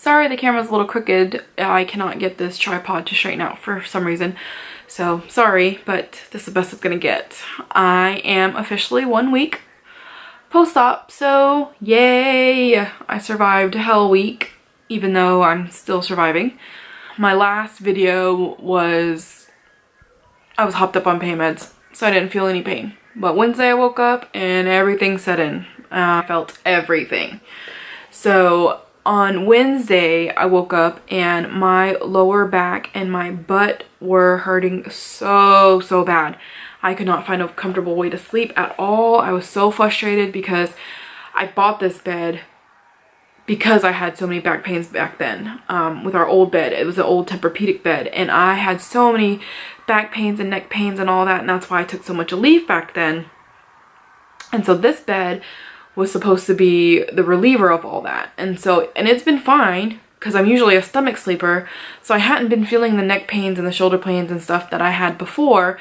Sorry, the camera's a little crooked. I cannot get this tripod to straighten out for some reason. So sorry, but this is the best it's gonna get. I am officially 1 week post-op, so yay! I survived Hell Week, even though I'm still surviving. My last video was, I was hopped up on pain meds, so I didn't feel any pain. But Wednesday I woke up and everything set in. I felt everything. So on Wednesday I woke up and my lower back and my butt were hurting so bad. I could not find a comfortable way to sleep at all. I was so frustrated because I bought this bed because I had so many back pains back then with our old bed. It was an old Tempur-Pedic bed, and I had so many back pains and neck pains and all that, and that's why I took so much Aleve back then. And so this bed was supposed to be the reliever of all that. And it's been fine because I'm usually a stomach sleeper, so I hadn't been feeling the neck pains and the shoulder pains and stuff that I had before.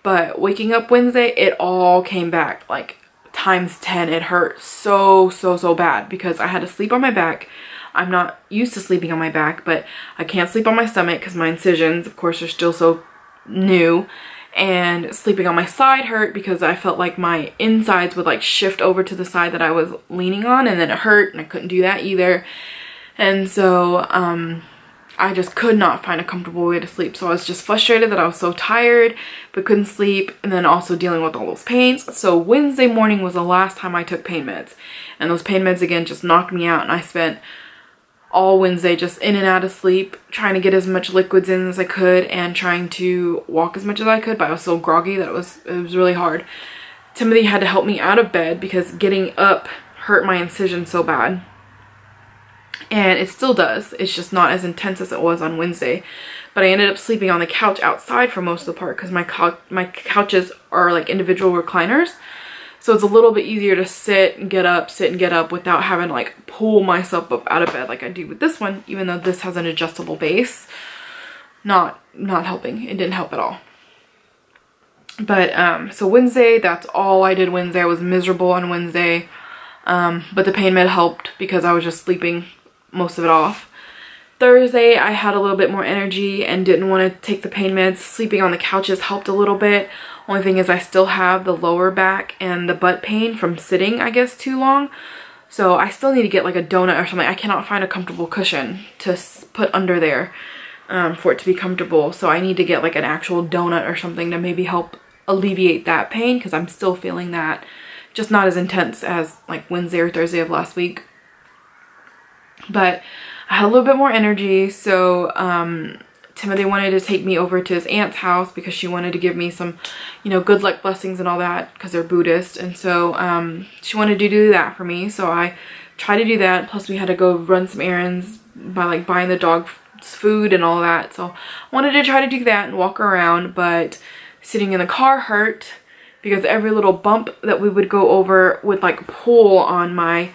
But waking up Wednesday, it all came back like times 10. It hurt so bad because I had to sleep on my back. I'm not used to sleeping on my back, but I can't sleep on my stomach because my incisions, of course, are still so new. And sleeping on my side hurt because I felt like my insides would like shift over to the side that I was leaning on, and then it hurt and I couldn't do that either. And so I just could not find a comfortable way to sleep. So I was just frustrated that I was so tired but couldn't sleep, and then also dealing with all those pains. So Wednesday morning was the last time I took pain meds, and those pain meds again just knocked me out, and I spent all Wednesday just in and out of sleep, trying to get as much liquids in as I could and trying to walk as much as I could, but I was so groggy that it was really hard. Timothy had to help me out of bed because getting up hurt my incision so bad. And it still does. It's just not as intense as it was on Wednesday. But I ended up sleeping on the couch outside for most of the part because my couches are like individual recliners. So it's a little bit easier to sit and get up without having to like pull myself up out of bed like I do with this one, even though this has an adjustable base. Not helping. It didn't help at all. But so Wednesday, that's all I did Wednesday. I was miserable on Wednesday. But the pain med helped because I was just sleeping most of it off. Thursday, I had a little bit more energy and didn't want to take the pain meds. Sleeping on the couches helped a little bit. Only thing is I still have the lower back and the butt pain from sitting, I guess, too long. So I still need to get like a donut or something. I cannot find a comfortable cushion to put under there for it to be comfortable. So I need to get like an actual donut or something to maybe help alleviate that pain because I'm still feeling that. Just not as intense as like Wednesday or Thursday of last week. But I had a little bit more energy, so Timothy wanted to take me over to his aunt's house because she wanted to give me some, you know, good luck blessings and all that because they're Buddhist. And so she wanted to do that for me, so I tried to do that. Plus we had to go run some errands by like buying the dog's food and all that. So I wanted to try to do that and walk around, but sitting in the car hurt because every little bump that we would go over would like pull on my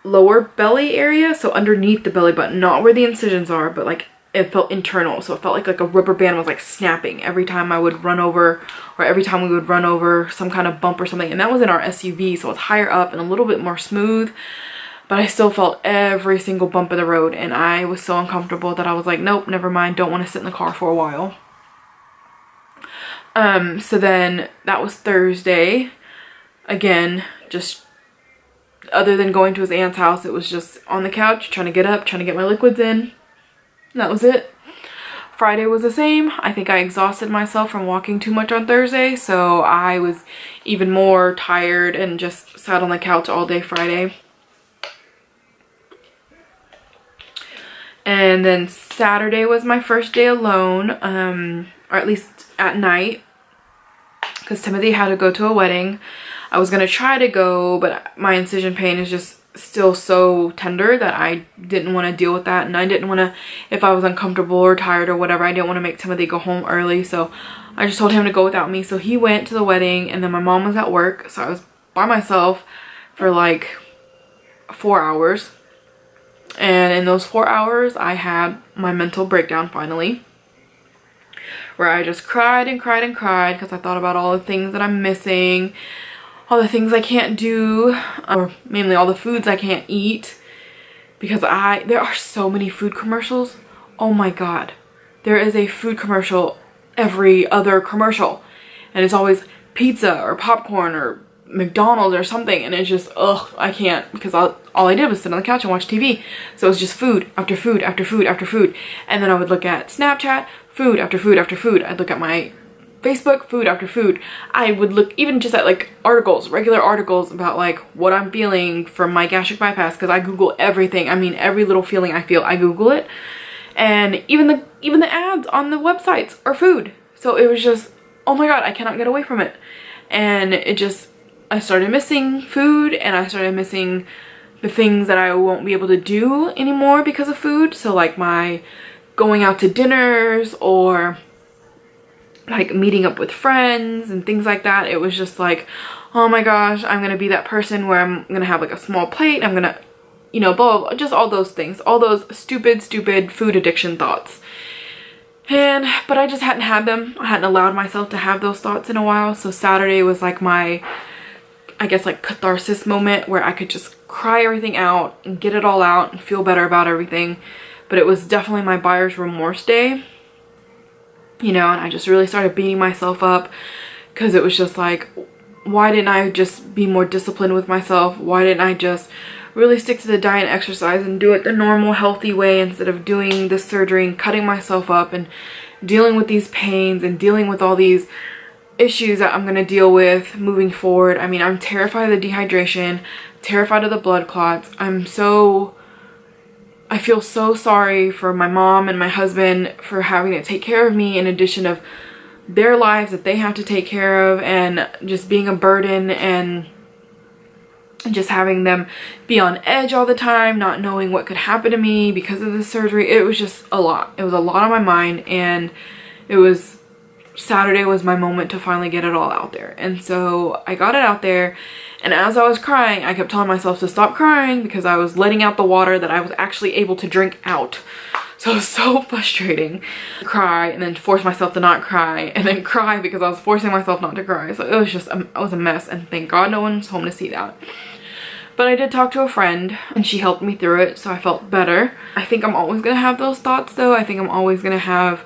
lower belly area, so underneath the belly button, not where the incisions are, but like it felt internal, so it felt like a rubber band was like snapping every time I would run over, or every time we would run over some kind of bump or something. And that was in our SUV, so it's higher up and a little bit more smooth, but I still felt every single bump of the road, and I was so uncomfortable that I was like, nope, never mind, don't want to sit in the car for a while. So then that was Thursday. Again, just other than going to his aunt's house, it was just on the couch, trying to get up, trying to get my liquids in. And that was it. Friday was the same. I think I exhausted myself from walking too much on Thursday, so I was even more tired and just sat on the couch all day Friday. And then Saturday was my first day alone, or at least at night, because Timothy had to go to a wedding. I was going to try to go, but my incision pain is just still so tender that I didn't want to deal with that. And I didn't want to, if I was uncomfortable or tired or whatever, I didn't want to make Timothy go home early. So I just told him to go without me. So he went to the wedding, and then my mom was at work. So I was by myself for like 4 hours. And in those 4 hours, I had my mental breakdown finally, where I just cried and cried and cried because I thought about all the things that I'm missing, all the things I can't do, or mainly all the foods I can't eat. because there are so many food commercials. Oh my God. There is a food commercial every other commercial, and it's always pizza or popcorn or McDonald's or something, and it's just, ugh, I can't, because all I did was sit on the couch and watch TV. So it was just food after food after food after food. And then I would look at Snapchat, food after food after food. I'd look at my Facebook, food after food. I would look even just at like articles, regular articles about like what I'm feeling from my gastric bypass, because I Google everything. I mean, every little feeling I feel, I Google it. And even the ads on the websites are food. So it was just, oh my God, I cannot get away from it. And I started missing food, and I started missing the things that I won't be able to do anymore because of food. So like my going out to dinners or like meeting up with friends and things like that. It was just like, oh my gosh, I'm gonna be that person where I'm gonna have like a small plate, I'm gonna, you know, blah, blah, blah, just all those things, all those stupid food addiction thoughts. But I just hadn't had them. I hadn't allowed myself to have those thoughts in a while. So Saturday was like my, I guess, like catharsis moment where I could just cry everything out and get it all out and feel better about everything. But it was definitely my buyer's remorse day, you know, and I just really started beating myself up because it was just like, why didn't I just be more disciplined with myself? Why didn't I just really stick to the diet and exercise and do it the normal healthy way instead of doing this surgery and cutting myself up and dealing with these pains and dealing with all these issues that I'm going to deal with moving forward. I mean, I'm terrified of the dehydration, terrified of the blood clots. I feel so sorry for my mom and my husband for having to take care of me, in addition of their lives that they have to take care of, and just being a burden and just having them be on edge all the time, not knowing what could happen to me because of the surgery. It was just a lot. It was a lot on my mind, and Saturday was my moment to finally get it all out there. And so I got it out there, and as I was crying, I kept telling myself to stop crying because I was letting out the water that I was actually able to drink out. So it was so frustrating to cry and then force myself to not cry, and then cry because I was forcing myself not to cry. So it was just, it was a mess, and thank God no one's home to see that. But I did talk to a friend, and she helped me through it, so I felt better. I think I'm always gonna have those thoughts though. I think I'm always gonna have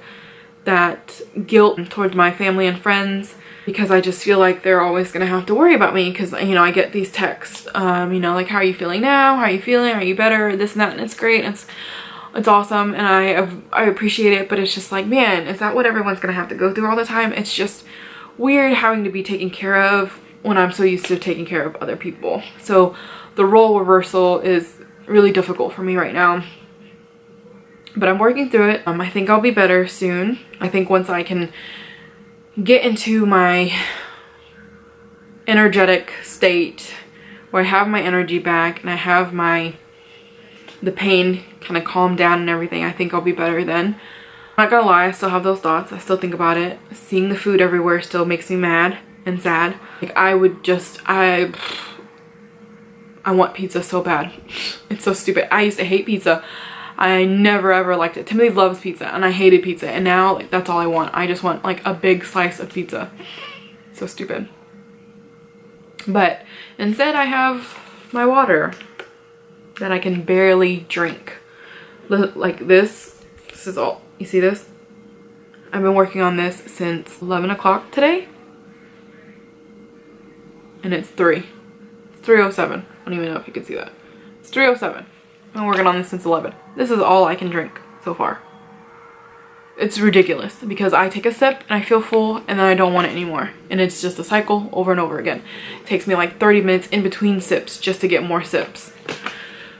that guilt towards my family and friends, because I just feel like they're always gonna have to worry about me, because, you know, I get these texts, you know, like, how are you feeling now? How are you feeling? Are you better? This and that, and it's great. It's awesome, and I appreciate it, but it's just like, man, is that what everyone's gonna have to go through all the time? It's just weird having to be taken care of when I'm so used to taking care of other people. So the role reversal is really difficult for me right now, but I'm working through it. I think I'll be better soon. I think once I can get into my energetic state where I have my energy back and I have the pain kind of calmed down and everything, I think I'll be better then. I'm not gonna lie, I still have those thoughts. I still think about it. Seeing the food everywhere still makes me mad and sad. Like, I want pizza so bad. It's so stupid. I used to hate pizza. I never ever liked it. Timothy loves pizza, and I hated pizza, and now, like, that's all I want. I just want like a big slice of pizza. So stupid. But instead I have my water that I can barely drink. Like this is all, you see this? I've been working on this since 11 o'clock today, and it's 3:07. I don't even know if you can see that. It's 3:07. I've been working on this since 11. This is all I can drink so far. It's ridiculous because I take a sip and I feel full, and then I don't want it anymore. And it's just a cycle over and over again. It takes me like 30 minutes in between sips just to get more sips.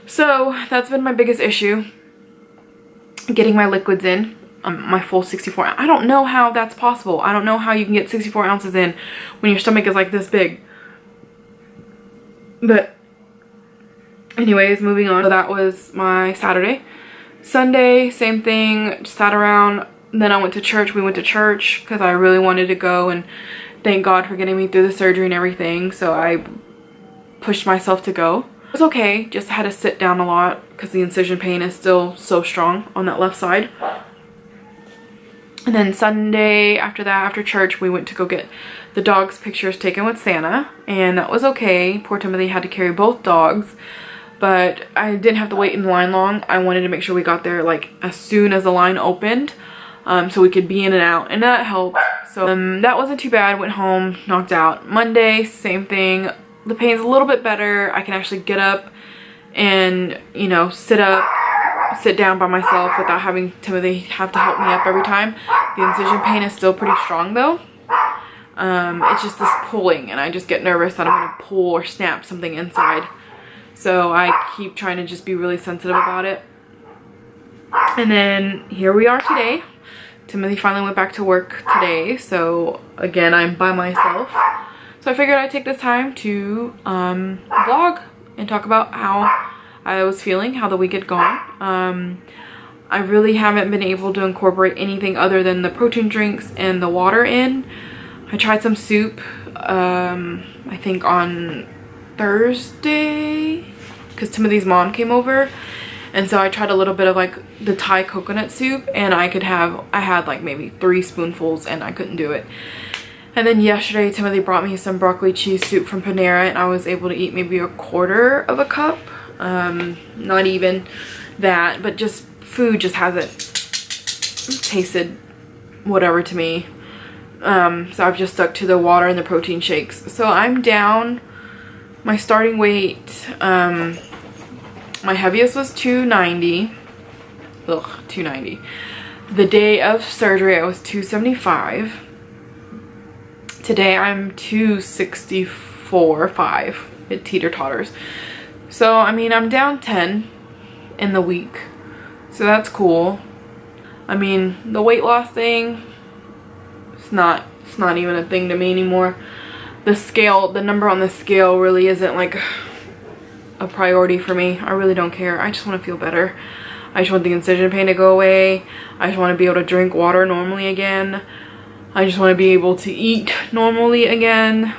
So that's been my biggest issue. Getting my liquids in, my full 64. I don't know how that's possible. I don't know how you can get 64 ounces in when your stomach is like this big. But anyways, moving on. So that was my Saturday. Sunday, same thing, just sat around. Then I went to church. We went to church because I really wanted to go, and thank God for getting me through the surgery and everything. So I pushed myself to go. It was okay, just had to sit down a lot because the incision pain is still so strong on that left side. And then Sunday, after that, after church, we went to go get the dog's pictures taken with Santa, and that was okay. Poor Timothy had to carry both dogs. but I didn't have to wait in line long. I wanted to make sure we got there like as soon as the line opened, so we could be in and out, and that helped. So that wasn't too bad. Went home, knocked out. Monday, same thing. The pain's a little bit better. I can actually get up and, you know, sit down by myself without having Timothy have to help me up every time. The incision pain is still pretty strong though. It's just this pulling, and I just get nervous that I'm gonna pull or snap something inside. So I keep trying to just be really sensitive about it. And then here we are today. Timothy finally went back to work today, so again, I'm by myself. So I figured I'd take this time to vlog and talk about how I was feeling, how the week had gone. I really haven't been able to incorporate anything other than the protein drinks and the water in. I tried some soup, I think on Thursday, because Timothy's mom came over. And so I tried a little bit of like the Thai coconut soup, and I had like maybe 3 spoonfuls and I couldn't do it. And then yesterday Timothy brought me some broccoli cheese soup from Panera, and I was able to eat maybe 1/4 of a cup. Not even that, but just food just hasn't tasted whatever to me. So I've just stuck to the water and the protein shakes. So I'm down. My starting weight, my heaviest was 290. Ugh, 290. The day of surgery I was 275. Today I'm 264.5. It teeter-totters. So I mean, I'm down 10 in the week. So that's cool. I mean, the weight loss thing, it's not even a thing to me anymore. The number on the scale really isn't like a priority for me. I really don't care. I just want to feel better. I just want the incision pain to go away. I just want to be able to drink water normally again. I just want to be able to eat normally again.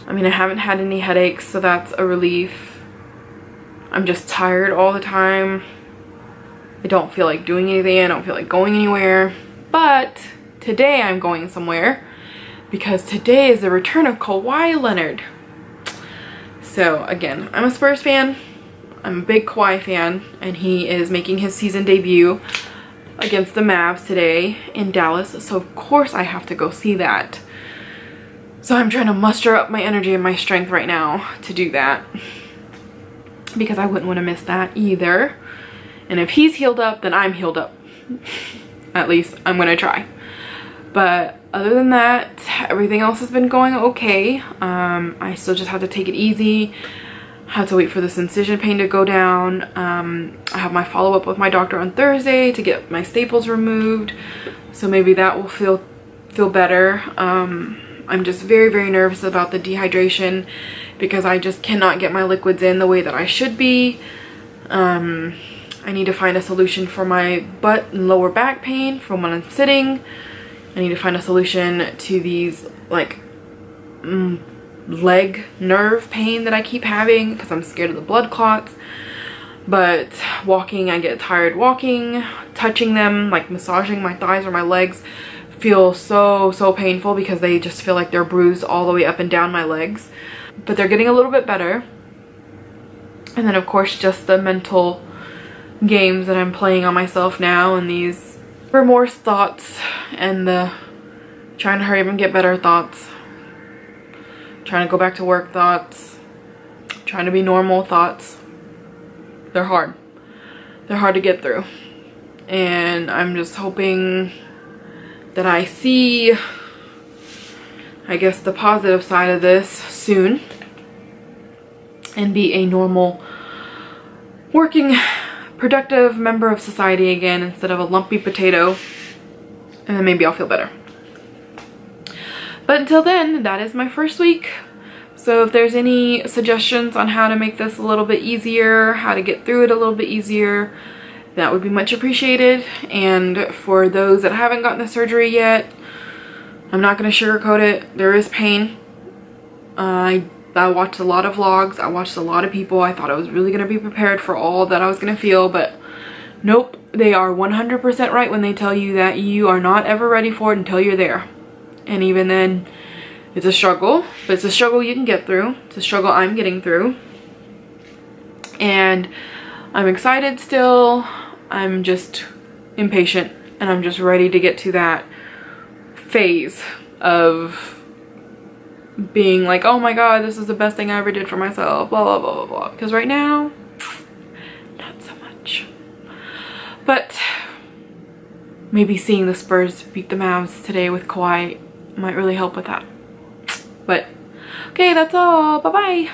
I mean, I haven't had any headaches, so that's a relief. I'm just tired all the time. I don't feel like doing anything. I don't feel like going anywhere. But today I'm going somewhere, because today is the return of Kawhi Leonard. So again, I'm a Spurs fan. I'm a big Kawhi fan, and he is making his season debut against the Mavs today in Dallas. So of course I have to go see that. So I'm trying to muster up my energy and my strength right now to do that, because I wouldn't want to miss that either. And if he's healed up, then I'm healed up. At least I'm gonna try. But other than that, everything else has been going okay. I still just have to take it easy. I have to wait for this incision pain to go down. I have my follow-up with my doctor on Thursday to get my staples removed, so maybe that will feel better. I'm just very, very nervous about the dehydration, because I just cannot get my liquids in the way that I should be. I need to find a solution for my butt and lower back pain from when I'm sitting. I need to find a solution to these like leg nerve pain that I keep having, because I'm scared of the blood clots. But walking, I get tired walking. Touching them, like massaging my thighs or my legs, feel so painful, because they just feel like they're bruised all the way up and down my legs. But they're getting a little bit better. And then of course just the mental games that I'm playing on myself now, and these remorse thoughts, and the trying to hurry up and get better thoughts, trying to go back to work thoughts, trying to be normal thoughts. They're hard. They're hard to get through. And I'm just hoping that I see, I guess, the positive side of this soon, and be a normal, working, productive member of society again, instead of a lumpy potato. And then maybe I'll feel better. But until then, that is my first week. So if there's any suggestions on how to make this a little bit easier, how to get through it a little bit easier, that would be much appreciated. And for those that haven't gotten the surgery yet, I'm not going to sugarcoat it. There is pain. I watched a lot of vlogs. I watched a lot of people. I thought I was really going to be prepared for all that I was going to feel, but nope. They are 100% right when they tell you that you are not ever ready for it until you're there. And even then, it's a struggle, but it's a struggle you can get through. It's a struggle I'm getting through. And I'm excited still. I'm just impatient and I'm just ready to get to that phase of being like, oh my god, this is the best thing I ever did for myself, blah blah blah blah blah. Because right now, not so much. But maybe seeing the Spurs beat the Mavs today with Kawhi might really help with that. But okay, that's all. Bye bye.